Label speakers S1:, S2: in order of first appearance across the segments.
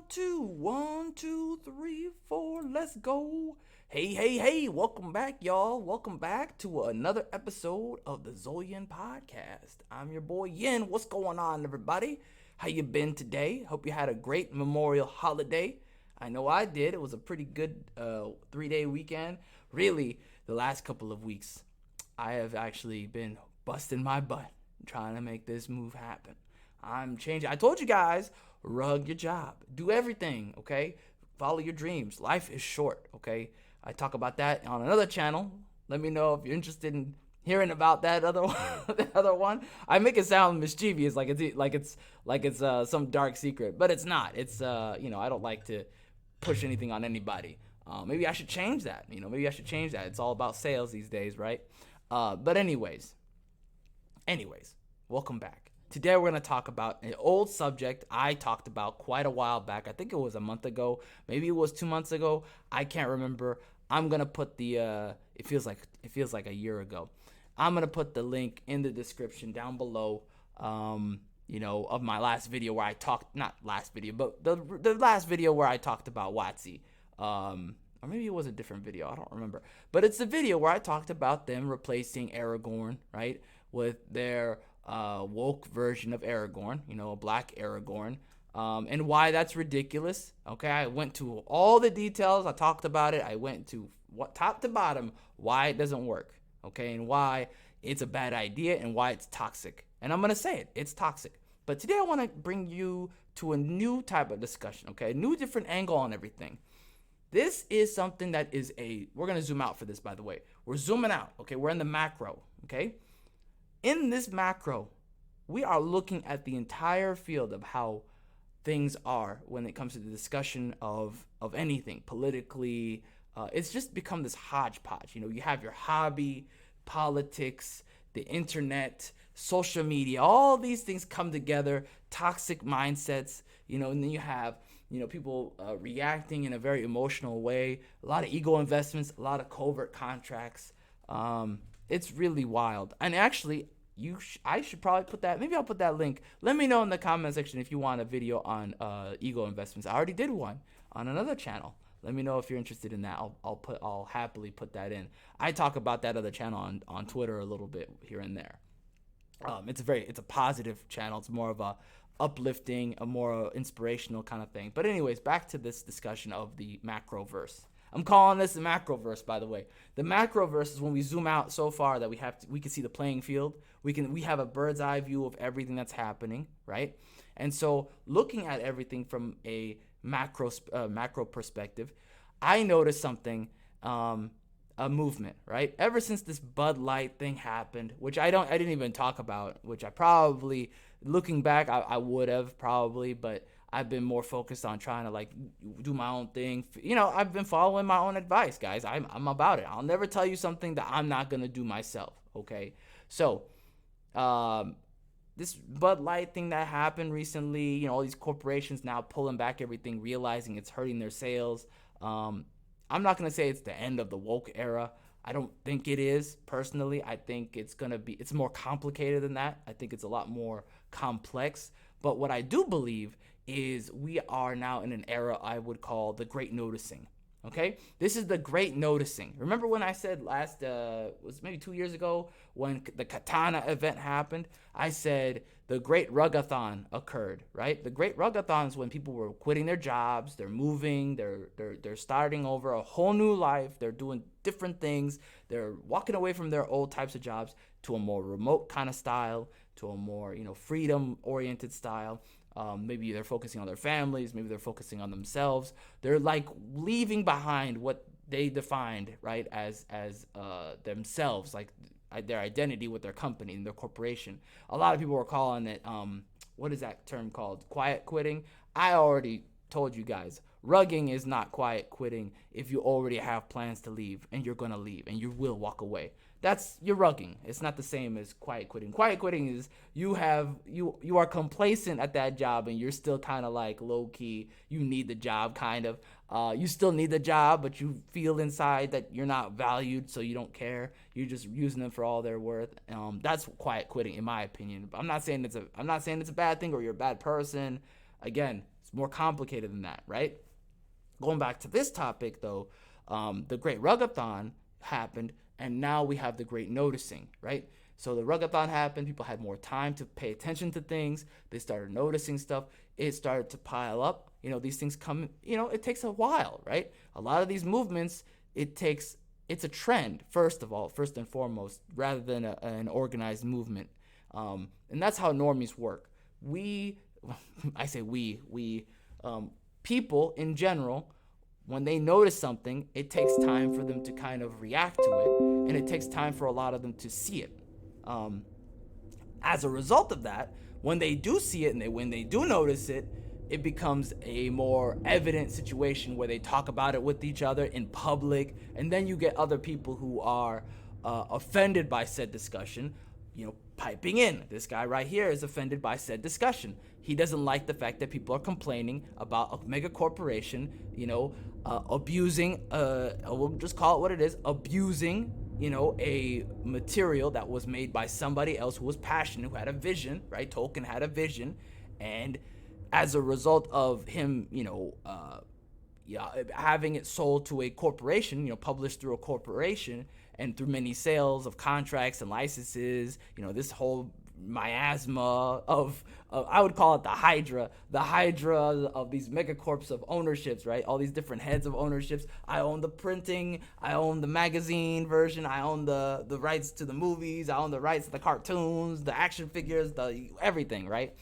S1: One, two, three, four, let's go. Hey, welcome back, y'all. Welcome back to another episode of the Zolyin podcast. I'm your boy Yin. What's going on, everybody? How you been today? Hope you had a great Memorial holiday. I know I did. It was a pretty good 3-day weekend. Really, the last couple of weeks, I have actually been busting my butt trying to make this move happen. I'm changing. I told you guys, rug your job. Do everything, okay? Follow your dreams. Life is short, okay? I talk about that on another channel. Let me know if you're interested in hearing about that other one. The other one. I make it sound mischievous, like it's some dark secret, but it's not. It's I don't like to push anything on anybody. Maybe I should change that. Maybe I should change that. It's all about sales these days, right? But anyways, welcome back. Today we're going to talk about an old subject I talked about quite a while back. I think it was a month ago. Maybe it was 2 months ago. I can't remember. I'm going to put the it feels like a year ago. I'm going to put the link in the description down below of my last video where I talked, not last video, but the last video where I talked about WotC. Or maybe it was a different video. I don't remember. But it's the video where I talked about them replacing Aaragorn, right, with their woke version of Aaragorn, a black Aaragorn, and why that's ridiculous. Okay, I went to all the details. I talked about it. I went to top to bottom why it doesn't work, okay, and why it's a bad idea and why it's toxic. And I'm gonna say it, it's toxic. But today I want to bring you to a new type of discussion, okay, a new different angle on everything. This is something that is we're gonna zoom out for this, by the way. We're zooming out, okay? We're in the macro, okay? In this macro, we are looking at the entire field of how things are when it comes to the discussion of anything politically. It's just become this hodgepodge. You have your hobby, politics, the internet, social media, all these things come together, toxic mindsets, and then you have, people reacting in a very emotional way, a lot of ego investments, a lot of covert contracts. It's really wild. And actually, I should probably put that. Maybe I'll put that link. Let me know in the comment section if you want a video on ego investments. I already did one on another channel. Let me know if you're interested in that. I'll happily put that in. I talk about that other channel on Twitter a little bit here and there. It's a positive channel. It's more of a uplifting, a more inspirational kind of thing. But anyways, back to this discussion of the macroverse. I'm calling this the macroverse, by the way. The macroverse is when we zoom out so far that we can see the playing field. We have a bird's eye view of everything that's happening, right? And so looking at everything from a macro perspective, I noticed something, a movement, right? Ever since this Bud Light thing happened, which I didn't even talk about, which I probably, looking back, I would have probably, but I've been more focused on trying to do my own thing. I've been following my own advice, guys. I'm about it. I'll never tell you something that I'm not gonna do myself. Okay, so this Bud Light thing that happened recently, all these corporations now pulling back everything, realizing it's hurting their sales. I'm not gonna say it's the end of the woke era. I don't think it is, personally. I think it's more complicated than that. I think it's a lot more complex. But what I do believe is we are now in an era I would call the Great Noticing. Okay, this is the Great Noticing. Remember when I said was maybe 2 years ago when the Katana event happened? I said the Great Rugathon occurred, right? The Great Rugathon is when people were quitting their jobs, they're moving, they're starting over a whole new life, they're doing different things, they're walking away from their old types of jobs to a more remote kind of style, to a more freedom-oriented style. Maybe they're focusing on their families. Maybe they're focusing on themselves. They're leaving behind what they defined, right, as themselves, like their identity with their company and their corporation. A lot of people were calling it, what is that term called? Quiet quitting. I already told you guys, rugging is not quiet quitting if you already have plans to leave and you're going to leave and you will walk away. You're rugging. It's not the same as quiet quitting. Quiet quitting is you are complacent at that job and you're still kind of low key. You need the job kind of. You still need the job, but you feel inside that you're not valued, so you don't care. You're just using them for all they're worth. That's quiet quitting, in my opinion. I'm not saying it's a bad thing or you're a bad person. Again, It's more complicated than that, right? Going back to this topic, though, the Great Rugathon happened, and now we have the Great Noticing, right? So the Rugathon happened. People had more time to pay attention to things. They started noticing stuff. It started to pile up. These things come. It takes a while, right? A lot of these movements, it's a trend, first of all, first and foremost, rather than an organized movement. And that's how normies work. I say people in general, when they notice something, it takes time for them to kind of react to it, and it takes time for a lot of them to see it. As a result of that, when they do see it and when they do notice it, it becomes a more evident situation where they talk about it with each other in public, and then you get other people who are offended by said discussion, piping in. This guy right here is offended by said discussion. He doesn't like the fact that people are complaining about a mega corporation, abusing, we'll just call it what it is, abusing, a material that was made by somebody else who was passionate, who had a vision, right? Tolkien had a vision, and as a result of him, having it sold to a corporation, published through a corporation, and through many sales of contracts and licenses, this whole miasma of I would call it the Hydra of these megacorps of ownerships, right? All these different heads of ownerships. I own the printing, I own the magazine version, I own the rights to the movies, I own the rights to the cartoons, the action figures, the everything, right?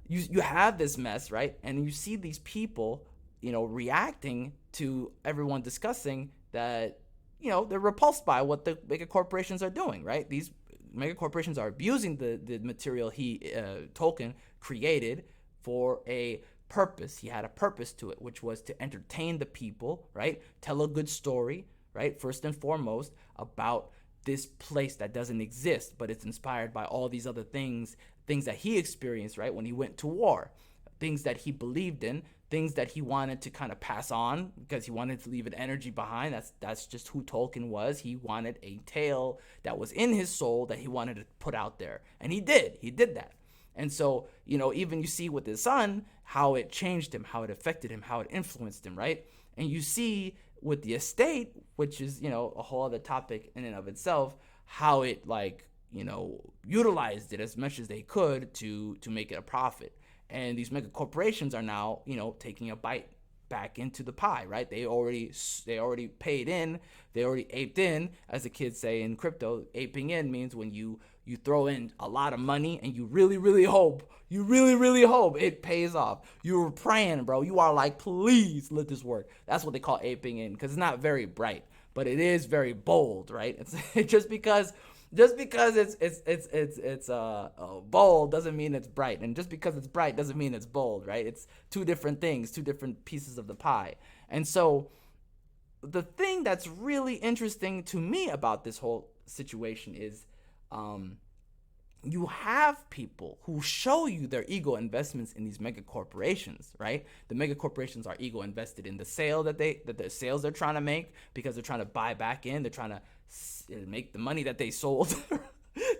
S1: You have this mess, right? And you see these people, reacting to everyone discussing that, they're repulsed by what the mega corporations are doing, right? These mega corporations are abusing the material Tolkien created for a purpose. He had a purpose to it, which was to entertain the people, right? Tell a good story, right? First and foremost, about this place that doesn't exist, but it's inspired by all these other things that he experienced, right? When he went to war, things that he believed in, things that he wanted to kind of pass on because he wanted to leave an energy behind. That's just who Tolkien was. He wanted a tale that was in his soul that he wanted to put out there. And he did that. And so, even you see with his son, how it changed him, how it affected him, how it influenced him, right? And you see with the estate, which is, a whole other topic in and of itself, how it utilized it as much as they could to make it a profit. And these mega corporations are now, taking a bite back into the pie, right? They already paid in, they already aped in, as the kids say in crypto. Aping in means when you throw in a lot of money and you really, really hope it pays off. You're praying, bro. You are like, please let this work. That's what they call aping in, because it's not very bright, but it is very bold, right? It's just because it's bold doesn't mean it's bright, and just because it's bright doesn't mean it's bold, right? It's two different things, two different pieces of the pie. And so the thing that's really interesting to me about this whole situation is you have people who show you their ego investments in these mega corporations, right? The mega corporations are ego invested in the sale that the sales they're trying to make, because they're trying to buy back in, they're trying to make the money that they sold.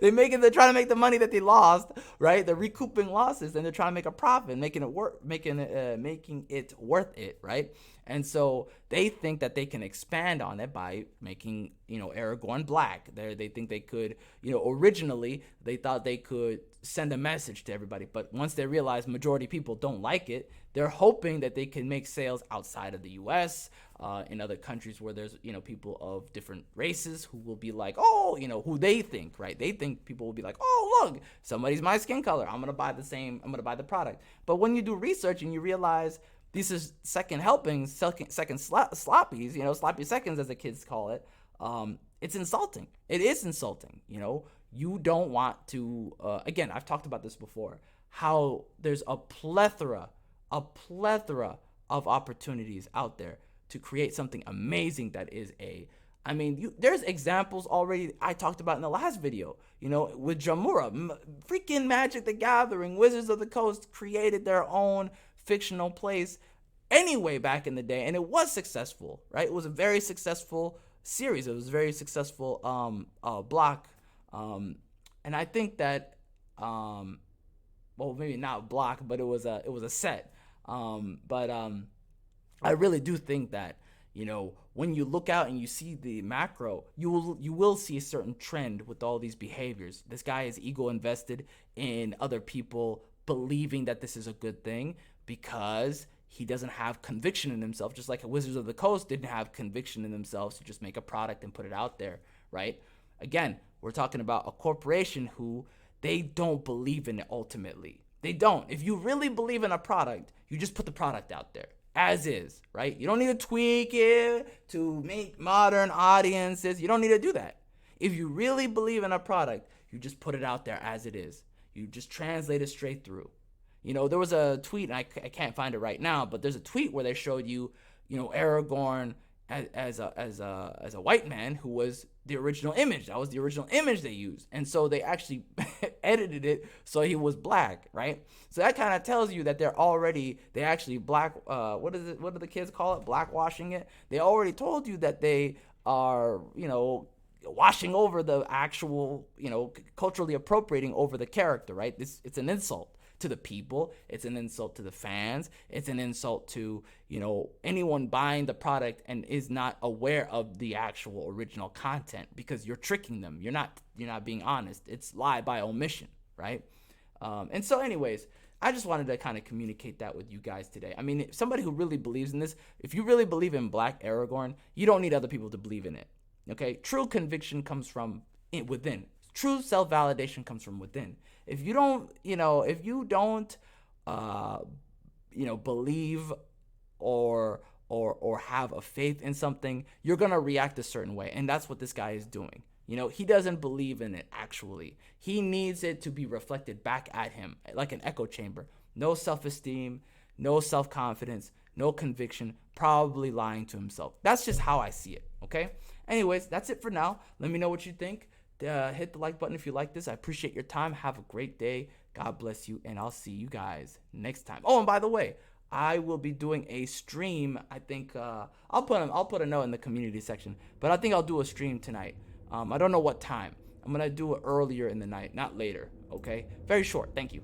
S1: They're trying to make the money that they lost, right? They're recouping losses, and they're trying to make a profit, making it worth it, right? And so they think that they can expand on it by making, Aaragorn black. They think they could, originally they thought they could send a message to everybody, but once they realize majority of people don't like it, they're hoping that they can make sales outside of the U.S., in other countries where there's, people of different races who will be like, oh, who they think, right? They think people will be like, oh, look, somebody's my skin color. I'm going to buy the product. But when you do research and you realize these are second helpings, second sloppies, sloppy seconds as the kids call it, it's insulting. It is insulting. You don't want to, again, I've talked about this before, how there's a plethora of opportunities out there to create something amazing that is there's examples already I talked about in the last video, with Jamura, freaking Magic the Gathering, Wizards of the Coast created their own fictional place anyway back in the day, and it was successful, right? It was a very successful series. It was a very successful block, and I think that well, maybe not block, but it was a set. But I really do think that, when you look out and you see the macro, you will see a certain trend with all these behaviors. This guy is ego invested in other people believing that this is a good thing because he doesn't have conviction in himself, just like Wizards of the Coast didn't have conviction in themselves to just make a product and put it out there, right? Again, we're talking about a corporation who they don't believe in it ultimately. They don't. If you really believe in a product, you just put the product out there as is, right? You don't need to tweak it to meet modern audiences. You don't need to do that. If you really believe in a product, you just put it out there as it is. You just translate it straight through. There was a tweet, and I can't find it right now, but there's a tweet where they showed Aragorn as a white man who was the original image. That was the original image they used, and so they actually edited it so he was black, right? So that kind of tells you that they actually black. What is it? What do the kids call it? Blackwashing it. They already told you that they are, washing over the actual, culturally appropriating over the character, right? It's an insult to the people. It's an insult to the fans. It's an insult to, anyone buying the product and is not aware of the actual original content, because you're tricking them. You're not being honest. It's lie by omission, right? And so anyways, I just wanted to kind of communicate that with you guys today. I mean, somebody who really believes in this, if you really believe in Black Aragorn, you don't need other people to believe in it. Okay? True conviction comes from within. True self-validation comes from within. If you don't, believe or have a faith in something, you're gonna react a certain way, and that's what this guy is doing. He doesn't believe in it actually. He needs it to be reflected back at him like an echo chamber. No self-esteem, no self-confidence, no conviction, probably lying to himself. That's just how I see it, okay? Anyways, that's it for now. Let me know what you think. Hit the like button if you like this. I appreciate your time. Have a great day. God bless you, and I'll see you guys next time. Oh, and by the way, I will be doing a stream. I think I'll put a note in the community section, but I think I'll do a stream tonight. I don't know what time. I'm gonna do it earlier in the night, not later. Okay, very short. Thank you.